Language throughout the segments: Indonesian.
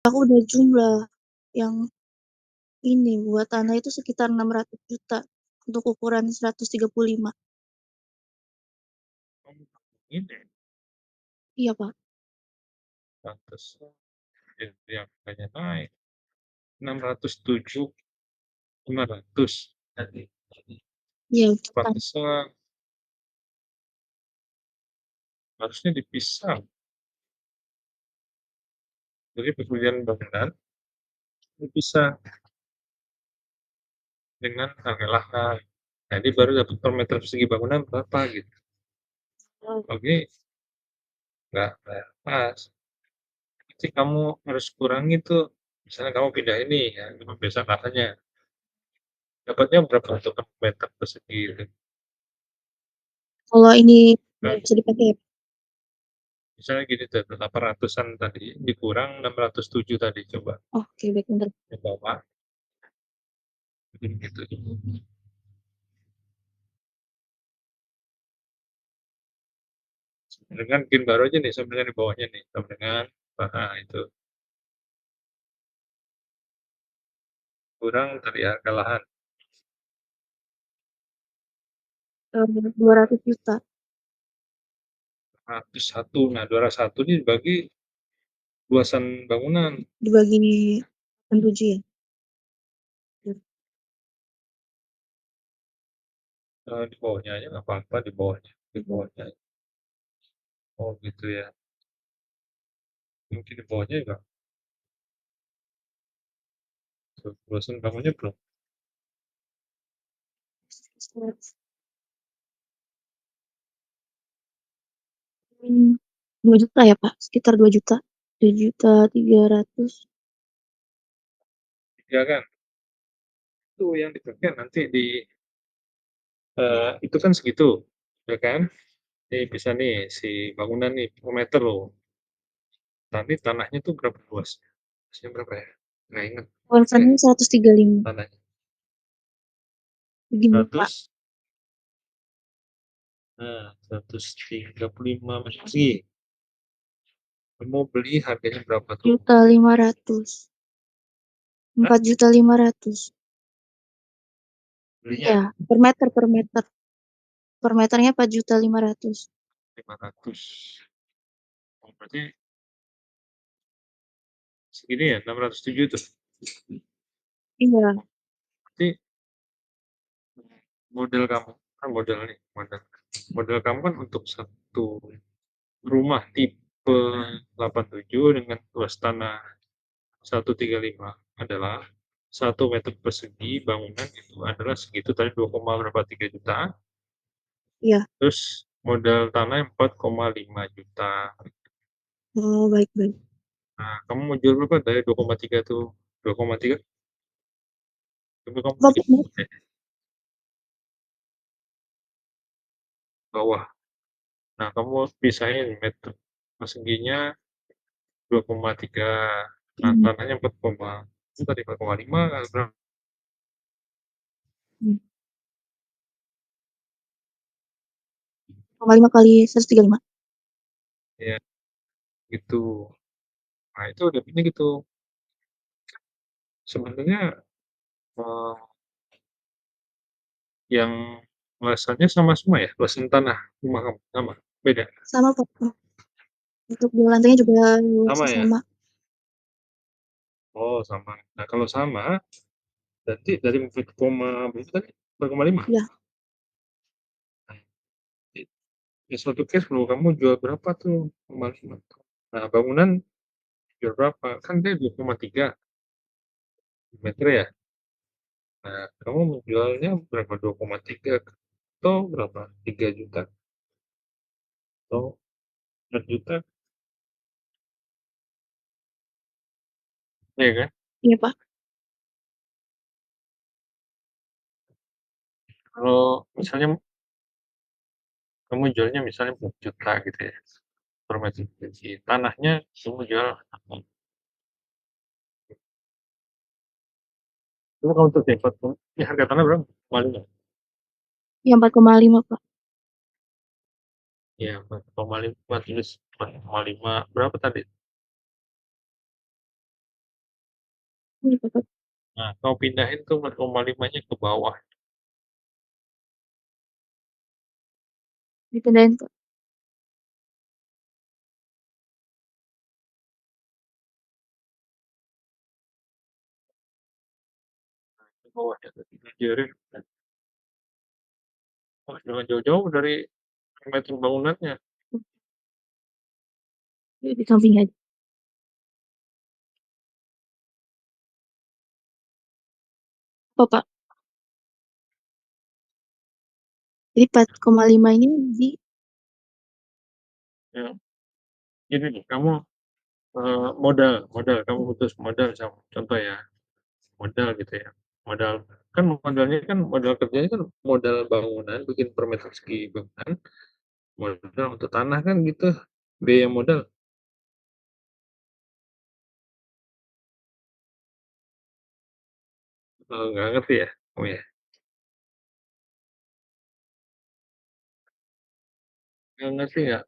Aku udah jumlah yang ini buat tanah itu sekitar 600 juta untuk ukuran 135. Ini Iya, Pak. pantesan jadi angkanya naik. 607.500. Iya, untuk tanah. Pantesan harusnya dipisah. Jadi pekerjaan bangunan dipisah dengan harga lahan. Jadi baru dapat per meter persegi bangunan berapa gitu. Oke, nggak pas. Jadi kamu harus kurangi tuh. Misalnya kamu pindah ini ya, biasa katanya dapatnya berapa untuk per meter persegi itu. Kalau ini Nah, bisa dipakai ya? misalnya gini tuh, 800-an tadi dikurang 607 tadi coba Oke, baik, bentar. ke bawah. Gitu. Dengan pin baru aja nih sama dengan di bawahnya nih, sama dengan itu kurang dari harga lahan 200 juta 201. Nah, 201 ini dibagi luasan bangunan. dibagi 7 ya? Di bawahnya aja nggak apa-apa, di bawahnya, di bawahnya. Oh gitu ya. Mungkin di bawahnya juga luasan bangunnya belum. Hmm, 2 juta ya, Pak? Sekitar 2 juta. 2.300.000. Ya kan? Itu yang dipakai nanti di itu kan segitu, ya kan? Ini bisa nih si bangunan nih per meter loh. Tapi tanahnya tuh berapa luasnya? Luasnya berapa ya? Nggak ingat. Luasannya 135. Tanahnya Begini, Pak. 100, 135 meter persegi. Kamu beli harganya berapa tuh? Juta 500. Hah? 4.500.000. Belinya Iya, per meter, per meter. Per meternya 4.500.000. 500. Oh, berarti segini ya, 607 tuh. Iya, Berarti model kamu, kan model nih, model kamu kan untuk satu rumah tipe 87 dengan luas tanah 135 adalah 1 meter persegi bangunan itu adalah segitu tadi 2, berapa 3 juta. iya. Terus modal tanah 4,5 juta. Oh, baik, baik. Nah, kamu mau jual berapa dari 2,3 tuh? 2,3 coba kamu Bapak, bikin bawah. Nah, kamu pisahin meter perseginya 2,3. Nah, hmm, tanahnya 4, itu tadi 4,5 kali berapa? 5 kali 135. Ya, gitu. Nah, itu dapetnya gitu. Sebenarnya eh, yang luasannya sama semua ya, luasan tanah rumah kamu sama, beda, Sama, Pak. Untuk di lantainya juga luasnya sama ya. sama. Oh sama. Nah kalau sama, berarti dari 4, berapa tadi? 4,5. Iya, Nah, di suatu case kalau kamu jual berapa tuh 4,5. Nah bangunan jual berapa? Kan dia 2,3 meter ya. Nah kamu menjualnya berapa? 2,3 atau berapa? 3 juta atau 4 juta, ya kan? iya, Pak. Kalau misalnya kamu jualnya misalnya 4 juta gitu ya per meter persegi, tanahnya kamu jual, itu kamu tuh dapat ini harga tanah berapa? 4,5. Iya, 4,5, Pak. Ya 4,5 tulis 4,5 berapa tadi? Iya, Kakak, Nah, kau pindahin tuh 4,5-nya ke bawah, dipindahin, Kak. ke bawahnya tuh dijajarin, oh, jangan jauh-jauh dari perimeter bangunannya. Iya, di sampingnya aja. Apa, Pak? Jadi 4,5 ini di Ya, gini nih, kamu, modal modal, kamu butuh modal contoh ya, modal gitu ya, modal kan modalnya kan modal kerjanya kan modal bangunan, bikin per meter persegi bangunan, modal untuk tanah kan gitu, biaya modal, nggak ngerti ya kamu ya? Nggak ngerti nggak?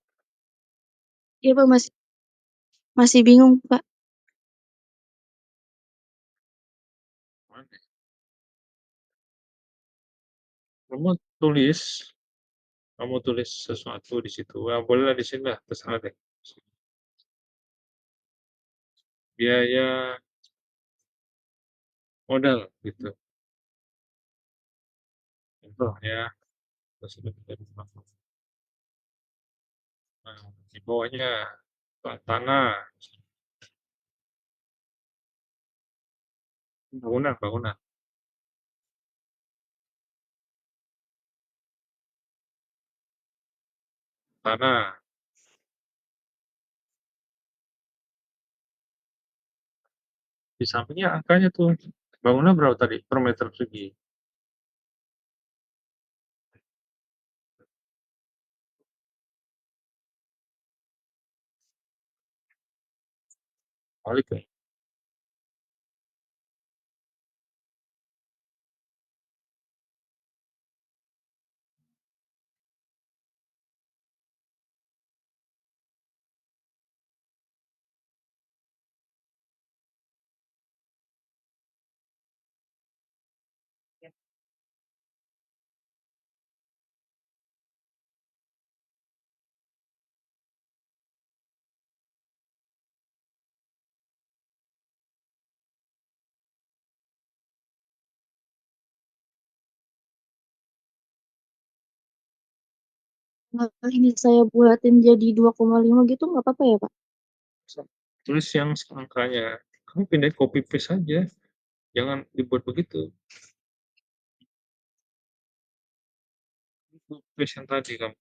iya, Pak, masih masih bingung, Pak. Kamu tulis kamu tulis sesuatu di situ, bolehlah di sini lah, terserah deh. Biaya modal gitu, contoh ya, terus nah, di bawahnya tanah, bangunan bangunan, tanah, di sampingnya angkanya tuh, bangunan berapa tadi per meter persegi? Balik ya? Kalau ini saya buatin jadi 2,5 gitu nggak apa-apa ya, Pak? Tulis yang angkanya, kamu pindahin copy paste aja, jangan dibuat begitu, copy paste yang tadi kamu,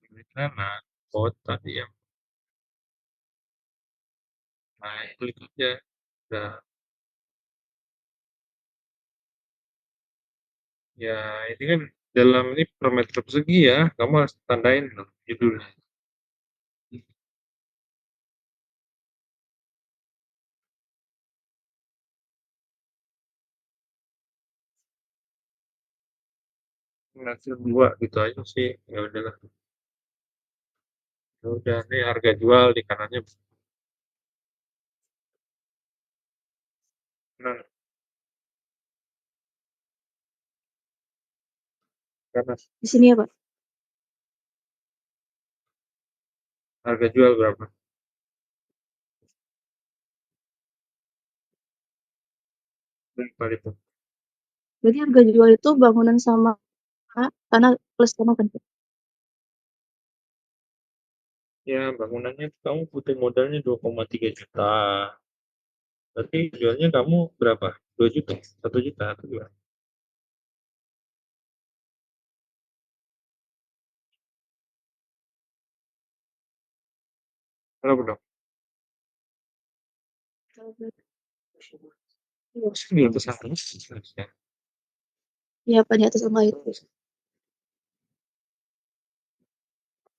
ini tanah, pot tadi yang, nah klik aja, udah, ya ini kan dalam ini per meter persegi ya, kamu harus tandain dong judulnya. Hasil 2 gitu aja sih, ya udahlah, ya udah nih harga jual di kanannya, nah, karena Di sini ya, Pak? harga jual berapa? Berapa itu? Berarti harga jual itu bangunan sama tanah plus tanah kan, Pak? Ya bangunannya kamu butuh modalnya 2,3 juta, berarti jualnya kamu berapa? 2 juta, 1 juta atau gimana? Berapa dong? Kalau berarti Di atas harusnya. iya, Pak, di atas angka itu.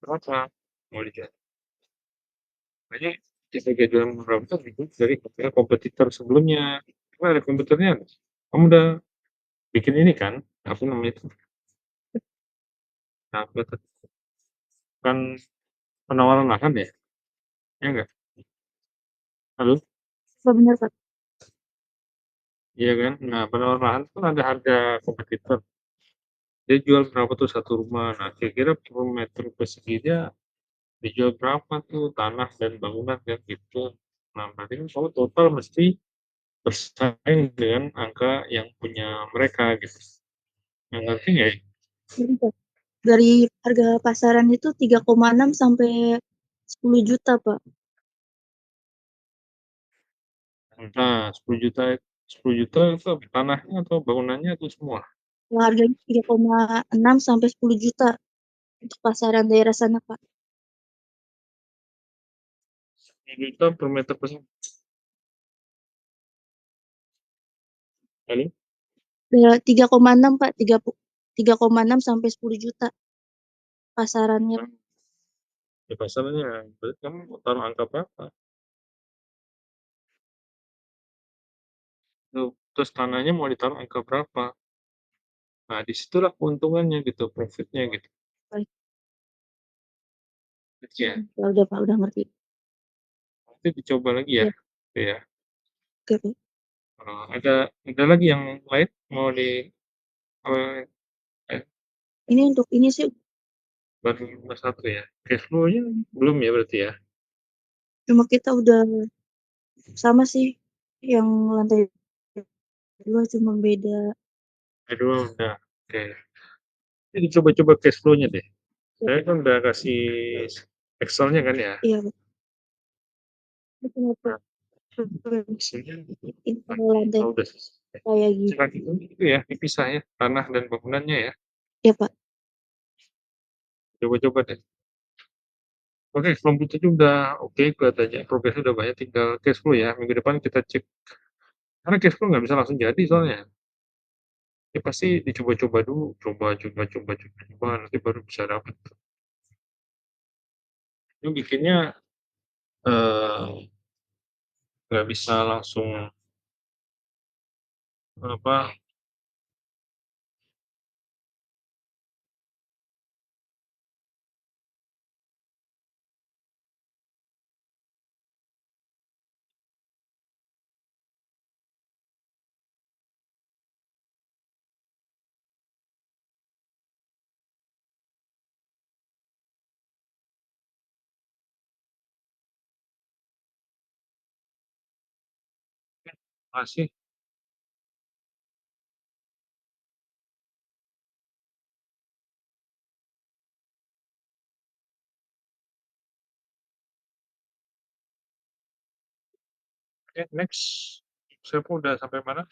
Berapa? Mau dilihat. Makanya harga jual berapa itu dibuat dari kompetitor sebelumnya. Cuma ada kompetitornya, kamu udah bikin ini kan? Apa namanya itu? Nah, kan penawaran lahan ya? Ya nggak? Halo? Apa benar, Pak? Iya kan? Nah, penawaran lahan kan ada harga kompetitor. Dia jual berapa tuh satu rumah. Nah, kira-kira per meter persegi dia dijual berapa tuh tanah dan bangunan kan gitu. Nah, berarti kan kamu total mesti bersaing dengan angka yang punya mereka gitu. Yang ngerti nggak ya? Jadi, Pak, dari harga pasaran itu 3,6 sampai 10 juta, Pak. Nah, 10 juta, 10 juta itu tanahnya atau bangunannya itu semua. Yang harganya 3,6 sampai 10 juta untuk pasaran daerah sana, Pak. 10 juta per meter persegi. Lalu, 3,6, Pak. 3,6 sampai 10 juta pasarannya. nah, di pasarnya, berarti kamu mau taruh angka berapa? Tuh, terus tanahnya mau ditaruh angka berapa? Nah, disitulah keuntungannya gitu, profitnya gitu. Baik. Ya, Ya udah, Pak, udah ngerti. nanti dicoba lagi ya. Ya, Gitu ya. oke, Pak. Ada lagi yang lain mau di eh, eh, Ini untuk ini sih baru nomor satu ya. Cash flow-nya belum ya berarti ya. cuma kita udah sama sih yang lantai 2 cuma beda. Kedua udah. Oke. Jadi coba-coba cash flow-nya deh. Ya, Saya kan udah kasih Excel-nya kan ya. iya, Pak. Ini cuma Nah, hasilnya ini kalau nanti lantai kalau udah selesai. kayak gitu. Sekarang itu ya dipisah ya tanah dan bangunannya ya. Ya, Pak. Coba-coba deh. Oke, komputernya udah oke kelihatannya progresnya udah banyak, tinggal cash flow ya. Minggu depan kita cek. Karena cash flow nggak bisa langsung jadi soalnya. Ya pasti dicoba-coba dulu, coba, nanti baru bisa dapat. Ini bikinnya eh, nggak bisa langsung apa masih oke, next. Saya pun udah sampai mana?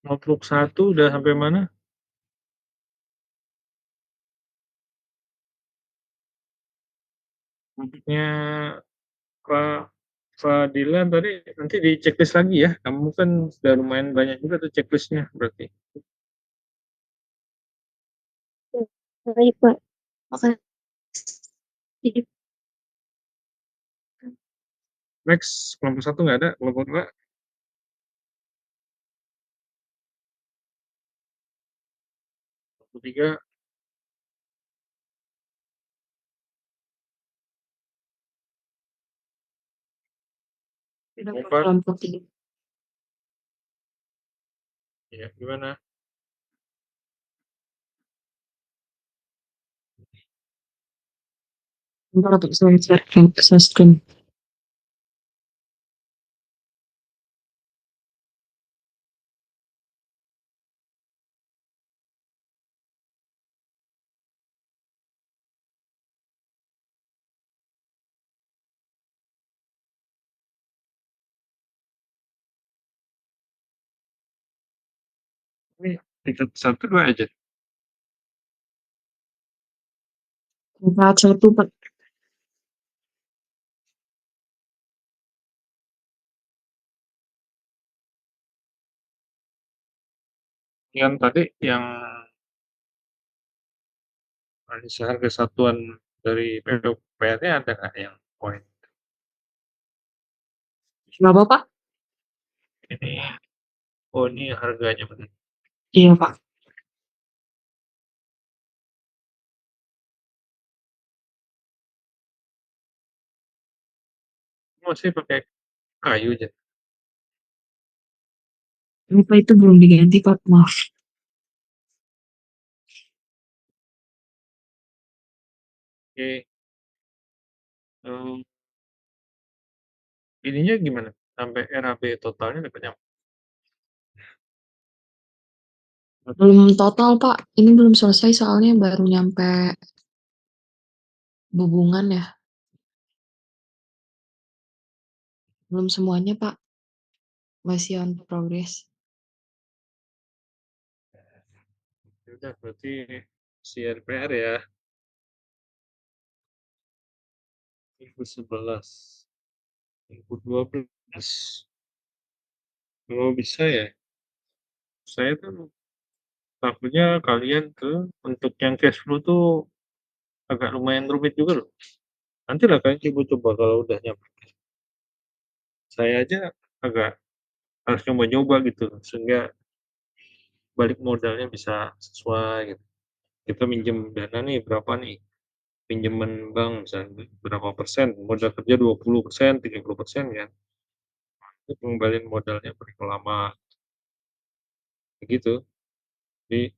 51 udah sampai mana? Bentuknya Pak Fadilan tadi nanti di checklist lagi ya. Kamu kan sudah lumayan banyak juga tuh checklistnya berarti. Ya, baik, Pak. Makasih. Next, kelompok satu nggak ada, kelompok dua, kelompok tiga, kelompok empat, Kelompok tiga. ya gimana? Untuk saya Ini tingkat satu dua aja. Empat satu, Pak. Yang tadi yang harga satuan dari PUPR-nya ada nggak yang poin? Berapa, Pak? Ini, oh ini harganya benar. Iya, Pak. Masih pakai kayu aja. Lupa itu belum diganti, Pak. Maaf. Oke, em, ininya gimana? Sampai RAB totalnya dapat nyampe. Belum total, Pak. Ini belum selesai soalnya baru nyampe hubungan ya. Belum semuanya, Pak. Masih on progress. Ya udah, berarti CRPR ya, 2011, 2012. Kalau bisa ya, saya tuh takutnya kalian tuh untuk yang cash flow tuh agak lumayan rumit juga loh. Nanti lah kalian coba-coba kalau udah nyampe. Saya aja agak harus coba-coba gitu, sehingga balik modalnya bisa sesuai gitu. Kita minjem dana nih berapa nih? Pinjaman bank misalnya berapa persen? Modal kerja 20%, 30% kan. Itu pengembalian modalnya berapa lama? Begitu. Jadi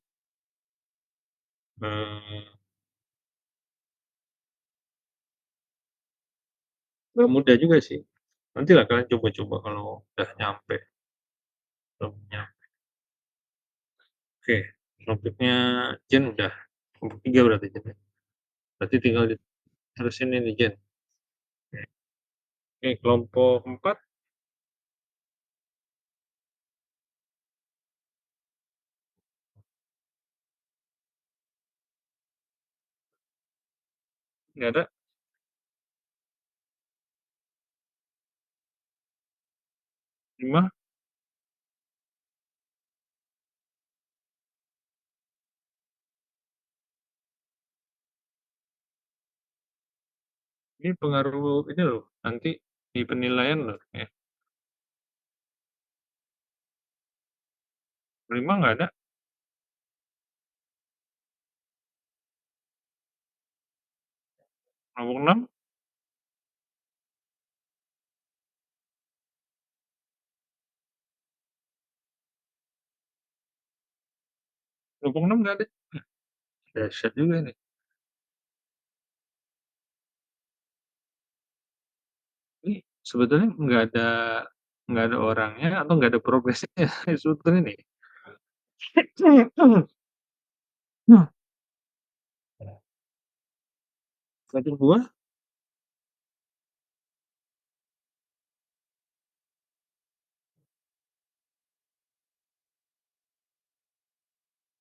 eh, mudah juga sih. Nanti lah kalian coba-coba kalau udah nyampe. Belum nyampe. Oke, topiknya Jen udah kelompok 3 berarti Jen, ya. Berarti tinggal diterusin ini Jen. Oke, kelompok 4 nggak ada. 5 ini pengaruh ini loh. Nanti di penilaian loh. 5 nggak ada. Kelompok 6, 6 nggak ada. Dahsyat juga nih. Ini sebetulnya nggak ada orangnya atau nggak ada progresnya sebetulnya nih. Satu buah,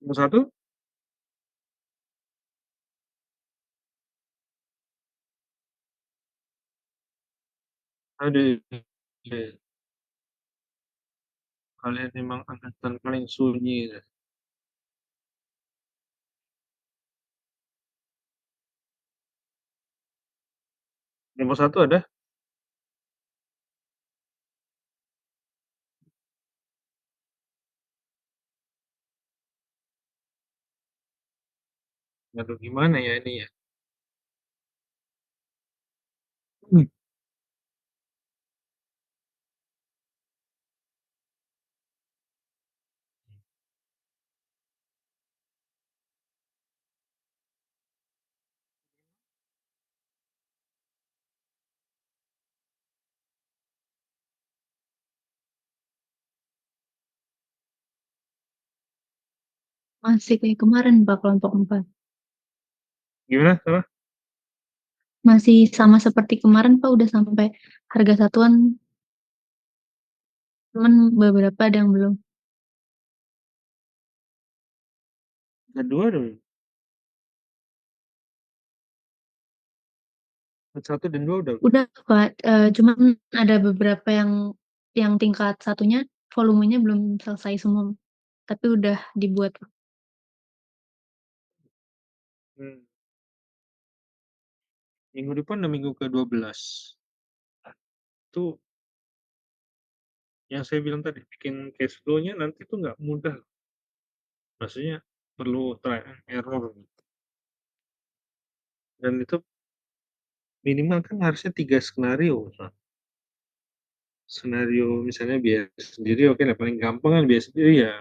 nomor satu, ada kalian memang angkatan paling sunyi. Nomor satu ada, nggak tahu gimana ya ini ya. Hmm. Masih kayak kemarin Pak kelompok 4. Gimana? Salah? Masih sama seperti kemarin Pak, udah sampai harga satuan, cuman beberapa ada yang belum. Ada dua dong. Satu dan dua udah. Udah Pak, cuman ada beberapa yang tingkat satunya volumenya belum selesai semua, tapi udah dibuat. Hmm. Minggu depan udah minggu ke-12. Itu yang saya bilang tadi, bikin cash flow-nya nanti tuh nggak mudah, maksudnya perlu trial and error, dan itu minimal kan harusnya 3 skenario. Nah, skenario misalnya biaya sendiri oke lah, paling gampang kan biaya sendiri ya,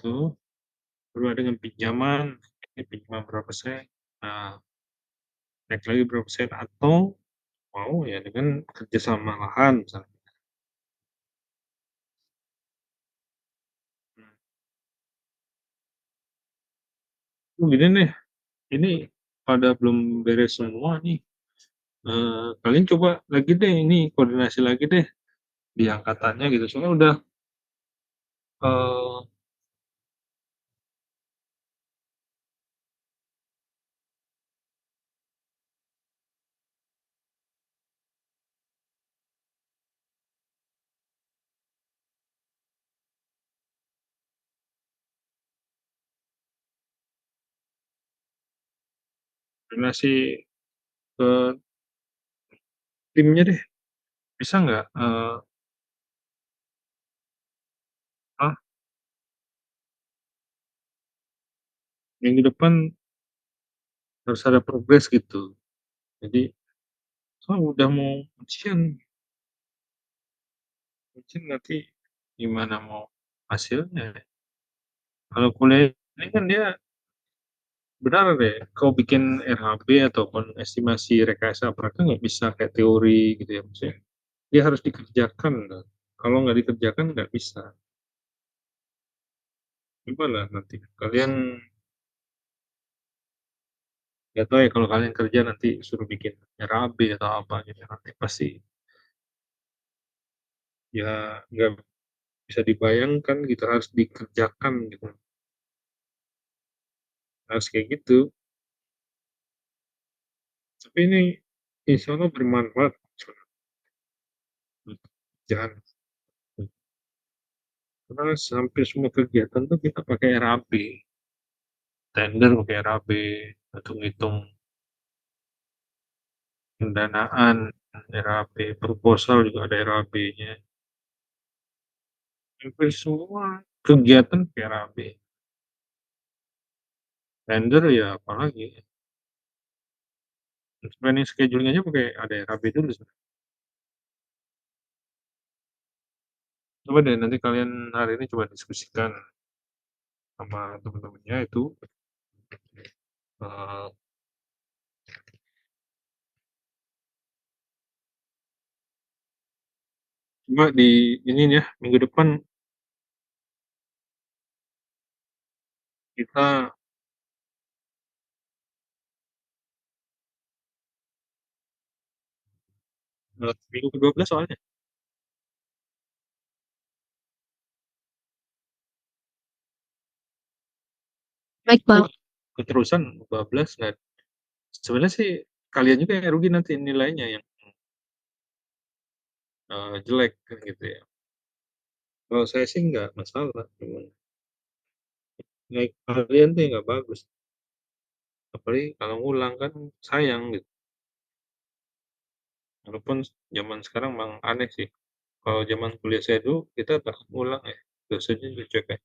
tuh, kedua dengan pinjaman, ini pinjaman berapa persen, nah, naik lagi berapa persen, atau mau ya dengan kerjasama lahan misalnya. Gini nih, ini pada belum beres semua nih. Kalian coba lagi deh, ini koordinasi lagi deh di angkatannya gitu. Soalnya udah eh, koordinasi ke timnya deh. Bisa nggak? Ah, minggu depan harus ada progres gitu. Jadi, soalnya udah mau ujian nanti gimana mau hasilnya? Kalau kuliah ini kan dia benar deh, kau bikin RHB ataupun estimasi rekayasa praktek nggak bisa kayak teori gitu ya, maksudnya dia harus dikerjakan. Kalau nggak dikerjakan nggak bisa. Gimana nanti kalian, nggak tahu ya, kalau kalian kerja nanti suruh bikin RHB atau apa gitu, nanti pasti ya nggak bisa dibayangkan gitu, harus dikerjakan gitu, harus kayak gitu. Tapi ini insya Allah bermanfaat. Jangan, karena hampir semua kegiatan tuh kita pakai RAB, tender pakai RAB, hitung-hitung pendanaan RAB, proposal juga ada RAB-nya. Hampir semua kegiatan pakai RAB. Tender ya apalagi. Planning scheduling aja pakai ada RAB dulu sebenarnya. Coba deh nanti kalian hari ini coba diskusikan sama teman-temannya itu, eh, coba di ini ya, minggu depan kita minggu ke-12 soalnya. Baik, Itu Bang. keterusan 12 nggak, sebenarnya sih kalian juga yang rugi nanti nilainya yang jelek kan gitu ya. Kalau saya sih nggak masalah, cuman nilai kalian tuh yang nggak bagus. Apalagi kalau ngulang kan sayang gitu. Walaupun zaman sekarang memang aneh sih. Kalau zaman kuliah saya dulu kita tak ngulang ya, dosennya juga cuek ya.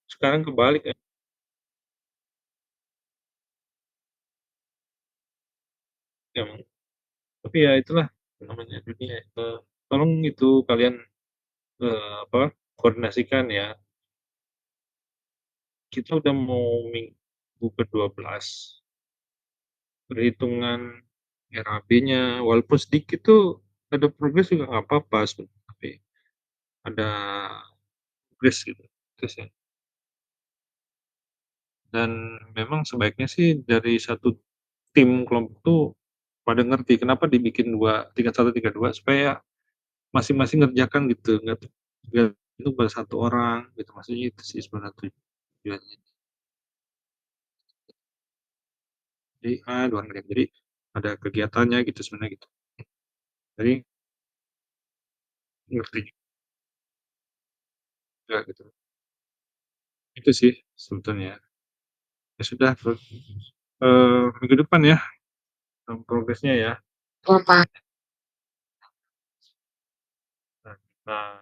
Sekarang kebalik ya. Emang. Tapi ya itulah namanya dunia. Tolong itu kalian apa koordinasikan ya. Kita udah mau minggu ke-12, perhitungan RAB-nya walaupun sedikit tuh ada progres juga nggak apa-apa sebenarnya, tapi ada progres gitu. Terus ya. Dan memang sebaiknya sih dari satu tim kelompok tuh pada ngerti kenapa dibikin dua, tiga satu tiga dua, supaya masing-masing ngerjakan gitu, nggak itu pada satu orang gitu, maksudnya itu sih sebenarnya tujuannya. Jadi dua ngerjain, jadi ada kegiatannya gitu sebenarnya gitu. Jadi ngerti juga gitu. Itu sih sebetulnya. Ya sudah, minggu depan ya progresnya ya. Oh, Pak. Nah,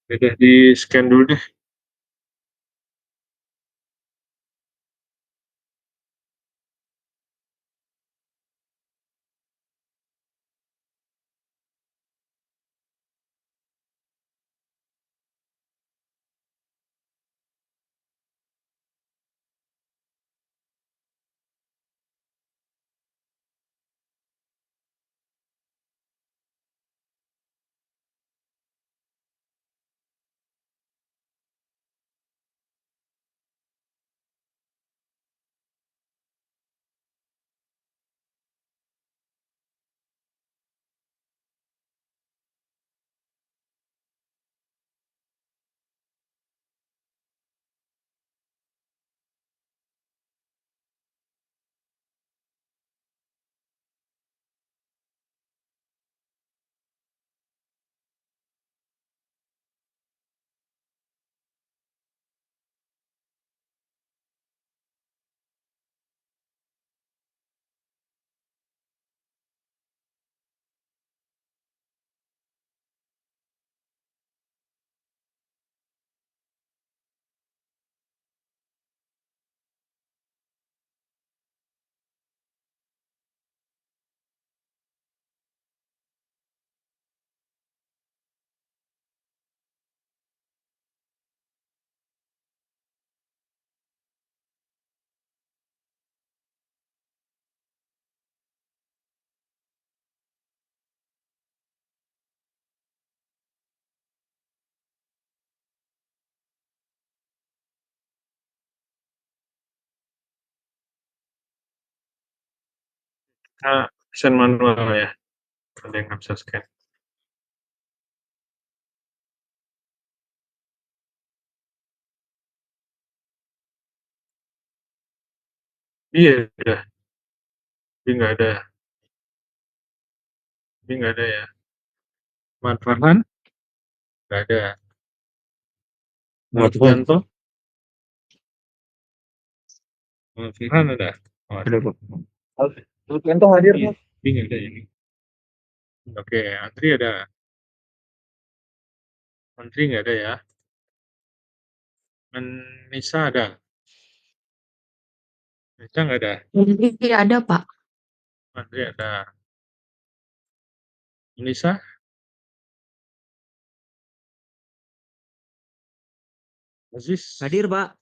Udah di-scan dulu deh. Scan manual ya, ada yang nggak bisa scan. Iya, udah. Ini nggak ada ya. Manfaat nggak ada. Martianto, Firhan ada. Oh, ada. Martianto hadir. Iya, ini nggak ada ini. Oke, Andri ada. Andri nggak ada ya. Nisa ada. Nisa nggak ada. Jadi ada, Pak. Andri ada. Nisa, Aziz, Hadir, Pak.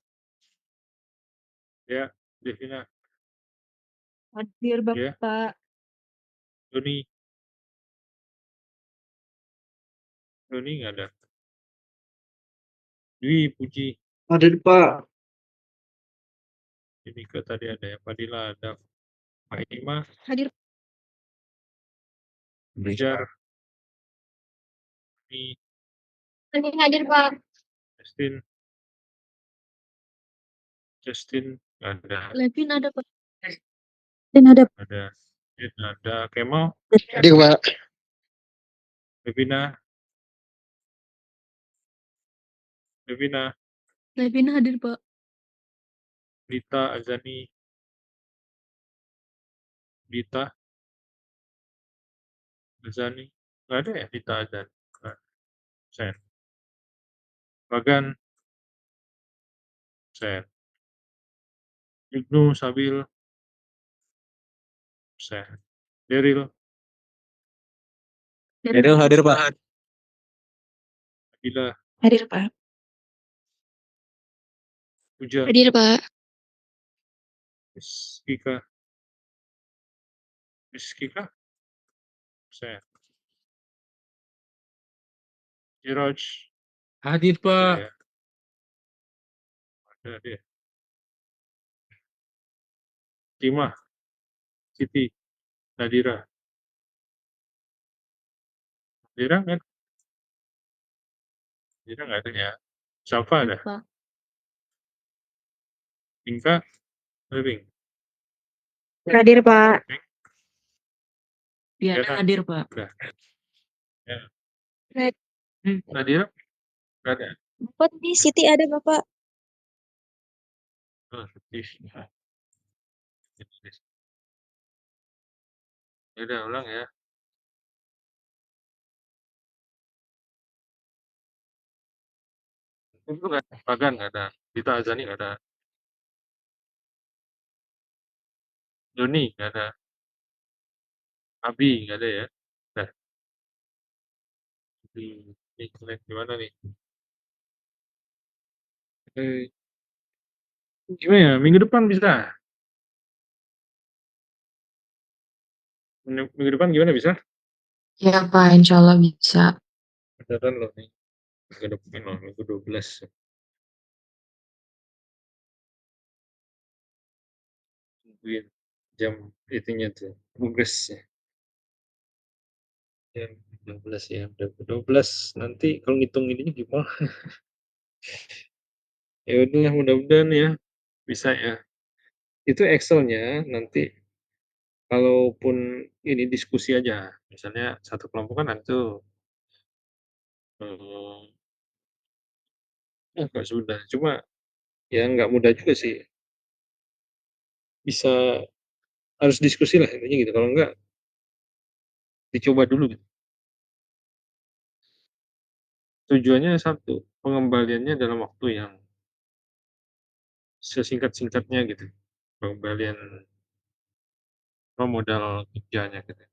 ya, Devina, Hadir ya, Bapak. Doni, nggak ada. Dwi, Puji, Hadir, Pak. ini ke tadi ada ya. Fadila ada. Pak Ima, Hadir. Bijar, ini, Hadir Pak. Justin, nggak ada. Levin ada Pak. Dan ada. Ada. Ada Kemal, Hadir, Pak. Devina, Levin hadir Pak. Dita, Azani, Dita, Azani, nggak ada ya Dita, Azani. Nggak. Sen, Bagan, Sen, Ibnu, Sabil, Sen, Deril, Hadir, hadir, Pak. Nabila, Hadir Pak. Puja, Hadir Pak. Kika, Sen, Jiraj, Hadir, ada Pak. ya, ada dia. Timah, Siti, Nadira, Nadira kan? Nadira nggak ada ya. Safa ada. Pak. Tingka, Ring. Hadir Pak. Iya, Diana, hadir, Pak. udah. Ya. Red. Nadira, nggak ada. Bapak nih Siti ada Bapak. Oh, sedih. Ya udah ulang ya. Itu nggak ada, Pagan nggak ada, Dita Azani nggak ada, Joni nggak ada, Abi nggak ada ya. Nah, ini kalian gimana nih? Eh, Gimana ya? Minggu depan bisa? Minggu depan gimana bisa? Ya Pak, insya Allah bisa. Beneran loh nih. Minggu depan loh, minggu 12. Tungguin jam itunya tuh, progresnya. Jam 12 ya, udah 12 nanti kalau ngitung ininya gimana? Ya udah mudah-mudahan ya bisa ya. Itu Excelnya nanti kalaupun ini diskusi aja, misalnya satu kelompok kan ada tuh nggak sudah, cuma ya nggak mudah juga sih, bisa harus diskusi lah intinya gitu, kalau nggak dicoba dulu gitu. Tujuannya satu, pengembaliannya dalam waktu yang sesingkat-singkatnya gitu, pengembalian modal kerjanya gitu.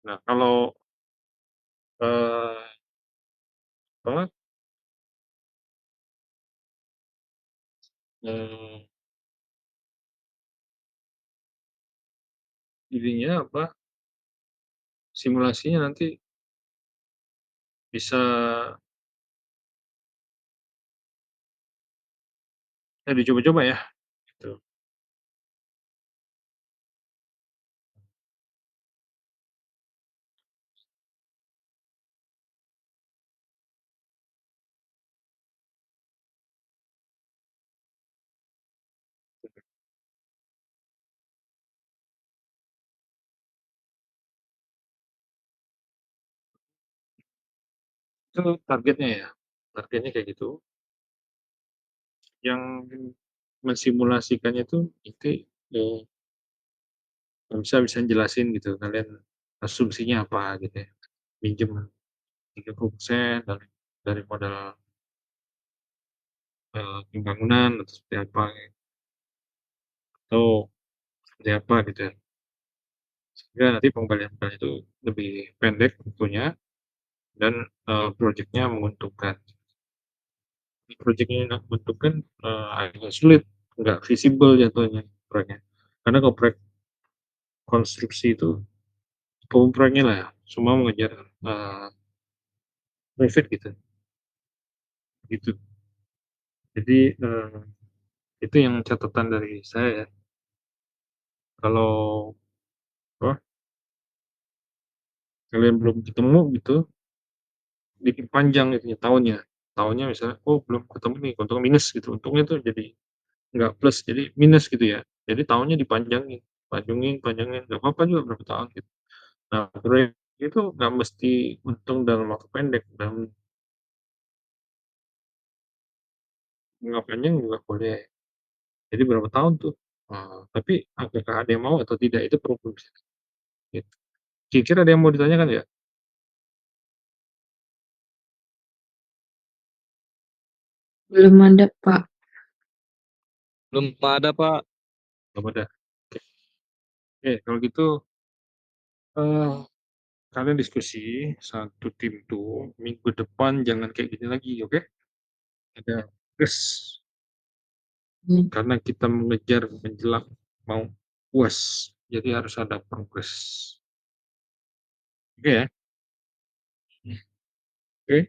Nah kalau eh, apa, eh, ininya apa, simulasinya nanti bisa dicoba-coba ya gitu. Itu targetnya ya, targetnya kayak gitu. Yang mensimulasikannya itu eh, bisa bisa jelasin gitu kalian asumsinya apa gitu ya, minjem 30% dari modal pembangunan atau seperti apa gitu. Atau seperti apa gitu ya, sehingga nanti pengembalian itu lebih pendek waktunya dan proyeknya menguntungkan. Proyeknya menguntungkan agak sulit, nggak visible jatuhnya proyeknya, karena kalau proyek konstruksi itu proyeknya lah ya, semua mengejar profit gitu gitu. Jadi itu yang catatan dari saya ya. Kalau apa, kalian belum ketemu gitu, bikin panjang itu ya, tahunnya misalnya, oh belum ketemu nih, untung minus gitu, untungnya tuh jadi nggak plus jadi minus gitu ya, jadi tahunnya dipanjangin, panjangin nggak apa-apa juga berapa tahun gitu. Nah proyek itu nggak mesti untung dalam waktu pendek, dalam nggak panjang juga boleh, jadi berapa tahun tuh. Tapi apakah ada yang mau atau tidak itu perlu gitu. Kira-kira ada yang mau ditanyakan ya? Belum ada Pak. Belum pada, Pak. Belum ada. Oke, kalau gitu eh, kalian diskusi satu tim tuh minggu depan jangan kayak gini lagi, oke? Ada gas Hmm. karena kita mengejar menjelang mau puas, jadi harus ada progres. Oke ya? Oke,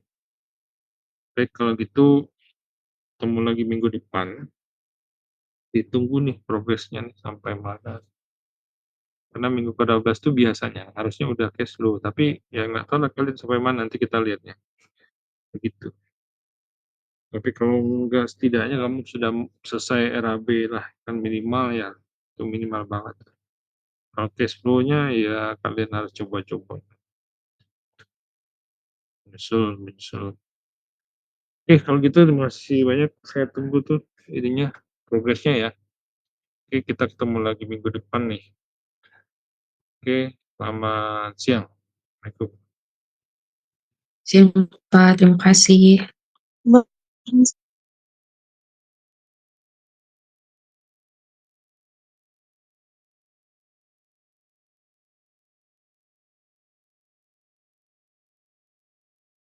baik kalau gitu ketemu lagi minggu depan. Ditunggu nih progresnya nih sampai mana. Karena minggu ke-12 tuh biasanya harusnya udah cash flow, tapi ya nggak tahu lah kalian sampai mana, nanti kita lihatnya. Begitu. Tapi kalau enggak setidaknya kamu sudah selesai RAB lah, kan minimal ya, itu minimal banget. Kalau cash flow-nya ya kalian harus coba-coba. Menyusul, menyusul. Kalau gitu terima kasih banyak. Saya tunggu tuh ininya, progresnya ya. Kita ketemu lagi minggu depan nih. Selamat siang. Assalamualaikum. Siap, Pak, terima kasih. Mbak.